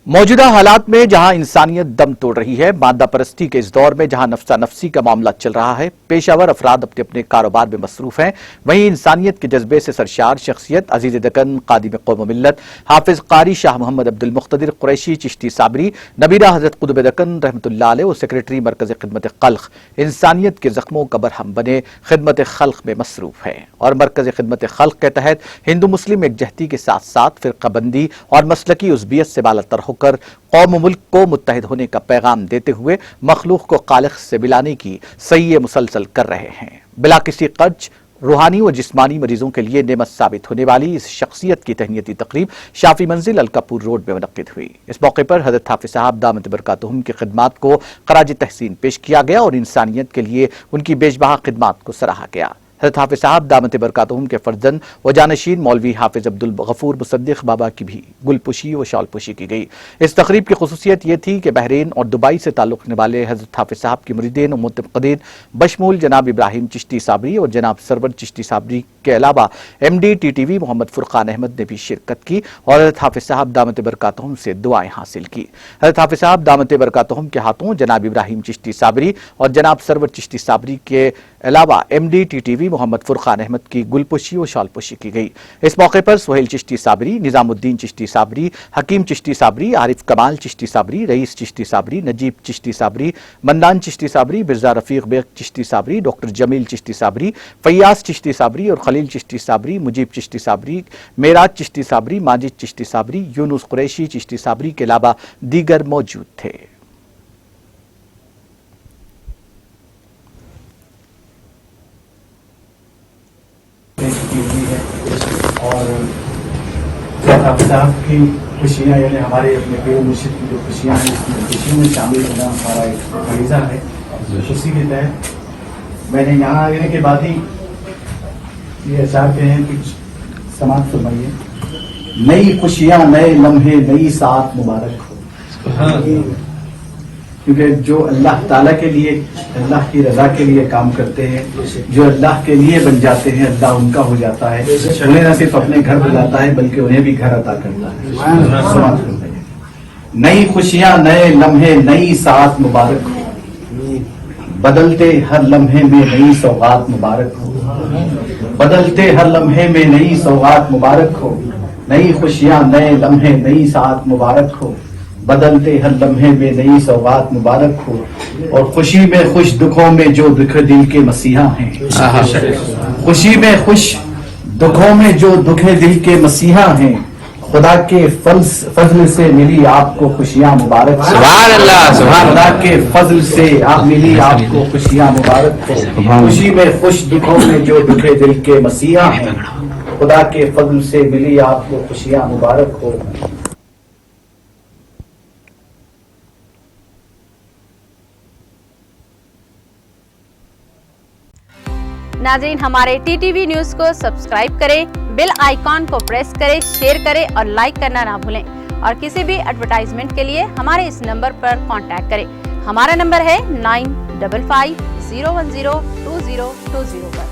موجودہ حالات میں جہاں انسانیت دم توڑ رہی ہے، مادہ پرستی کے اس دور میں جہاں نفسا نفسی کا معاملہ چل رہا ہے، پیشہ ور افراد اپنے اپنے کاروبار میں مصروف ہیں، وہیں انسانیت کے جذبے سے سرشار شخصیت عزیز دکن خادم قوم و ملت حافظ قاری شاہ محمد عبد المقتدر قریشی چشتی صابری نبیرہ حضرت قطب دکن رحمۃ اللہ علیہ و سیکریٹری مرکز خدمت خلق انسانیت کے زخموں کا برہم بنے خدمت خلق میں مصروف ہیں، اور مرکز خدمت خلق کے تحت ہندو مسلم یکجہتی کے ساتھ ساتھ فرقہ بندی اور مسلکی عصبیت سے بالاتر ہو کر قوم و ملک کو متحد ہونے کا پیغام دیتے ہوئے مخلوق کو خالق سے ملانے کی سعی مسلسل کر رہے ہیں۔ بلا کسی قرض روحانی و جسمانی مریضوں کے لیے نعمت ثابت ہونے والی اس شخصیت کی تہنیتی تقریب شافی منزل الکاپور روڈ میں منعقد ہوئی۔ اس موقع پر حضرت حافظ صاحب دامت برکاتہم کی خدمات کو خراج تحسین پیش کیا گیا اور انسانیت کے لیے ان کی بیش بہا خدمات کو سراہا گیا۔ حضرت حافظ صاحب دامت برکاتہم کے فرزند و جانشین مولوی حافظ عبد الغفور مصدق بابا کی بھی گل پوشی و شال پوشی کی گئی۔ اس تقریب کی خصوصیت یہ تھی کہ بحرین اور دبئی سے تعلق رکھنے والے حضرت حافظ صاحب کی مریدین و متقدین بشمول جناب ابراہیم چشتی صابری اور جناب سرور چشتی صابری کے علاوہ M D T T V Mohammad Furqan Ahmed نے بھی شرکت کی اور حضرت حافظ صاحب دامت برکاتہم سے دعائیں حاصل کی۔ حضرت حافظ صاحب دامت برکاتہم کے ہاتھوں جناب ابراہیم چشتی صابری اور جناب سرور چشتی صابری کے علاوہ M D T T V Mohammad Furqan Ahmed کی گل پوشی و شال پوشی کی گئی۔ اس موقع پر سہیل چشتی صابری، نظام الدین چشتی صابری، حکیم چشتی صابری، عارف کمال چشتی صابری، رئیس چشتی صابری، نجیب چشتی صابری، مندان چشتی صابری، مرزا رفیق بیگ چشتی صابری، ڈاکٹر جمیل چشتی صابری، فیاض چشتی صابری اور خلیل چشتی صابری، مجیب چشتی صابری، معراج چشتی صابری، ماجد چشتی صابری، یونس قریشی چشتی صابری کے علاوہ دیگر موجود تھے۔ اور حافظ صاحب کی خوشیاں یعنی ہمارے اپنے پیر مرشد کی جو خوشیاں ہیں اس میں خوشیوں میں شامل ہونا ہمارا ایک فریضہ ہے۔ اسی کے تحت میں نے یہاں آنے کے بعد ہی یہ اشعار کہے ہیں کہ سماعت فرمائیے۔ نئی خوشیاں، نئے لمحے، نئی ساعت مبارک ہو، کیونکہ جو اللہ تعالیٰ کے لیے، اللہ کی رضا کے لیے کام کرتے ہیں، جو اللہ کے لیے بن جاتے ہیں، اللہ ان کا ہو جاتا ہے، انہیں نہ صرف اپنے گھر بلاتا ہے بلکہ انہیں بھی گھر عطا کرتا ہے۔ نئی خوشیاں، نئے لمحے، نئی ساعت مبارک ہو، بدلتے ہر لمحے میں نئی سوغات مبارک ہو، بدلتے ہر لمحے میں نئی سوغات مبارک ہو، نئی خوشیاں، نئے لمحے، نئی ساعت مبارک ہو، بدلتے ہر لمحے میں نئی سوغات مبارک ہو، اور خوشی میں خوش، دکھوں میں جو دکھ دل کے مسیحا ہیں، خوشی میں خوش، دکھوں میں جو دکھ دل کے مسیحا ہیں، خدا کے فضل سے ملی آپ کو خوشیاں مبارک ہو، سبحان اللہ، سبحان اللہ، خدا کے فضل سے آپ ملی آپ کو خوشیاں مبارک ہو، خوشی میں خوش، دکھوں میں جو دکھ دل کے مسیحا ہیں، خدا کے فضل سے ملی آپ کو خوشیاں مبارک ہو۔ ناظرین، ہمارے ٹی ٹی وی نیوز کو سبسکرائب کریں، بیل آئیکن کو پریس کریں، شیئر کریں اور لائک کرنا نہ بھولیں، اور کسی بھی ایڈورٹائزمنٹ کے لیے ہمارے اس نمبر پر کانٹیکٹ کریں۔ ہمارا نمبر ہے 9550102020 پر۔